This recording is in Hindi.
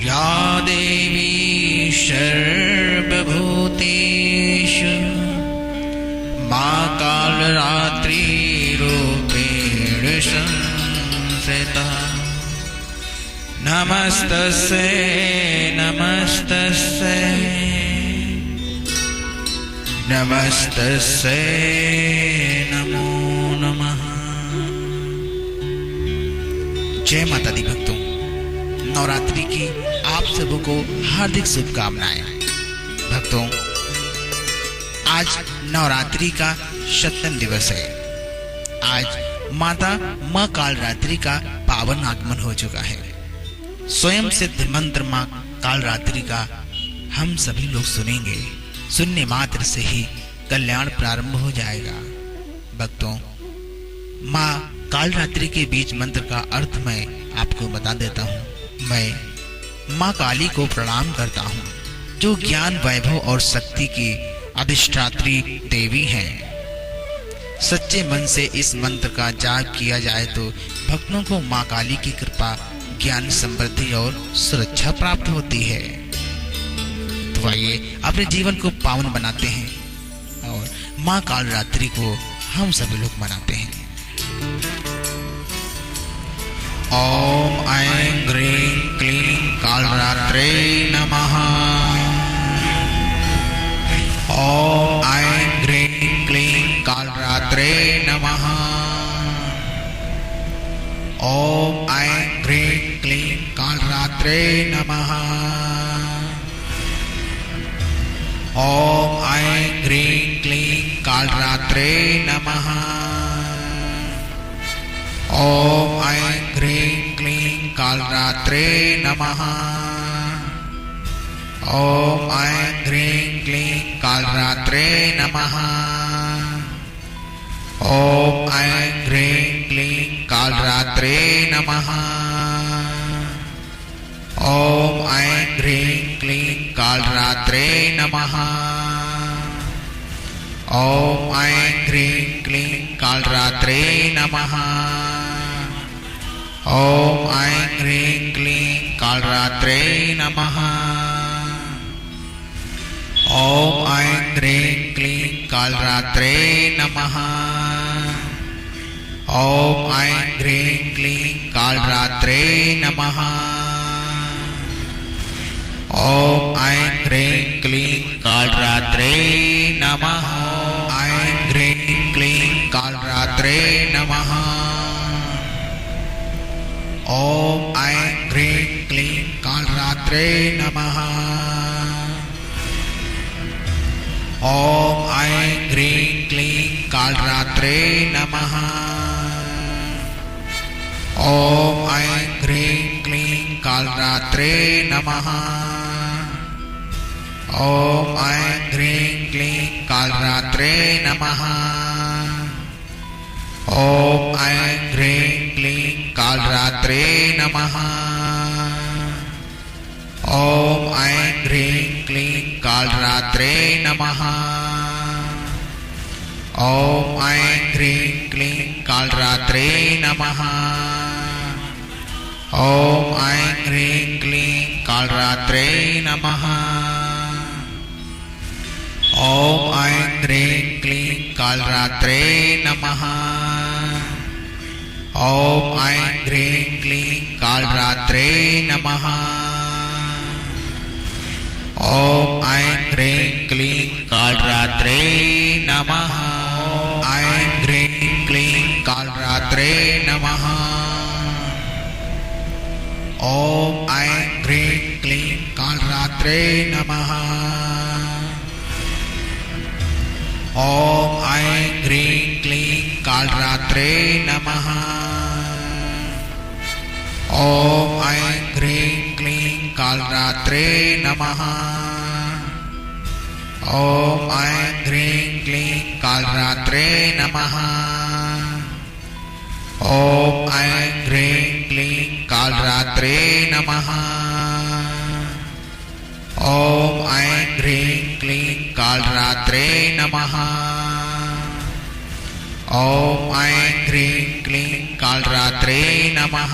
या देवी सर्वभूतेषु मा कालरात्रि रूपेण संस्थिता नमस्तस्यै नमस्तस्यै नमस्तस्यै नमो नमः। जय माता दी भक्तों, नवरात्रि की आप सबों को हार्दिक शुभकामनाएं। भक्तों, आज नवरात्रि का 7वां दिवस है। आज माता मां कालरात्रि का पावन आगमन हो चुका है। स्वयं सिद्ध मंत्र मां कालरात्रि का हम सभी लोग सुनेंगे। सुनने मात्र से ही कल्याण प्रारंभ हो जाएगा। भक्तों, मां कालरात्रि के बीज मंत्र का अर्थ मैं आपको बता देता हूँ। मैं मां काली को प्रणाम करता हूँ, जो ज्ञान, वैभव और शक्ति की अधिष्ठात्री देवी हैं। सच्चे मन से इस मंत्र का जाप किया जाए तो भक्तों को मां काली की कृपा, ज्ञान, समृद्धि और सुरक्षा प्राप्त होती है। तो आइए अपने जीवन को पावन बनाते हैं और मां कालरात्रि को हम सभी लोग मनाते हैं। ओम ऐं ह्रीं क्लीं कालरात्रे नमः। ओम ऐं ह्रीं क्लीं कालरात्रे नमः। ओम ऐं ह्रीं क्लीं कालरात्रे नमः। ओम ऐं ह्रीं क्लीं कालरात्रे नमः। ओम ऐं ह्रीं क्लीं कालरात्रे नमः। ओम ऐं ह्रीं क्लीं कालरात्रे नमः। ओम ऐं ह्रीं क्लीं कालरात्रे नमः। ओम ऐं ह्रीं क्लीं कालरात्रे नमः। ओम ऐं ह्रीं क्लीं कालरात्रे नमः। ओम ऐं ह्रीं क्लीं कालरात्रे नमः। ओम ऐं ह्रीं क्लीं कालरात्रे नमः। ओम ऐं ह्रीं क्लीं कालरात्रे नमः। ओम ऐं ह्रीं क्लीं कालरात्रे नमः। ऐं ह्रीं क्लीं कालरात्रे नमः। ओम ऐं ह्रीं क्लीं कालरात्रे नमः। ओम ऐं ह्रीं क्लीं कालरात्रे नमः। ओम ऐं ह्रीं क्लीं कालरात्रे नमः। ओम ऐं ह्रीं क्लीं कालरात्रे नमः। ओम ऐं ह्रीं क्लीं कालरात्रे नमः। ओम ऐं ह्रीं क्लीं कालरात्रे नमः। ओम ऐं ह्रीं क्लीं कालरात्रे नमः। ओम ऐं ह्रीं क्लीं कालरात्रे नमः। ओम ऐं ह्रीं क्लीं कालरात्रे नमः। ओम ऐं ह्रीं क्लीं कालरात्रे नमः। ओम ऐं ह्रीं क्लीं कालरात्रे नमः। ऐं ह्रीं क्लीं कालरात्रे नमः। ओम ऐं ह्रीं क्लीं कालरात्रे नमः। ओम ऐं ह्रीं क्लीं कालरात्रे नमः। ओम ऐं ह्रीं क्लीं कालरात्रे नमः। ओम ऐं ह्रीं क्लीं कालरात्रे नमः। ओम ऐं ह्रीं क्लीं कालरात्रे नमः। ओम ऐं ह्रीं क्लीं कालरात्रे नमः। ओम ऐं ह्रीं क्लीं कालरात्रे नमः।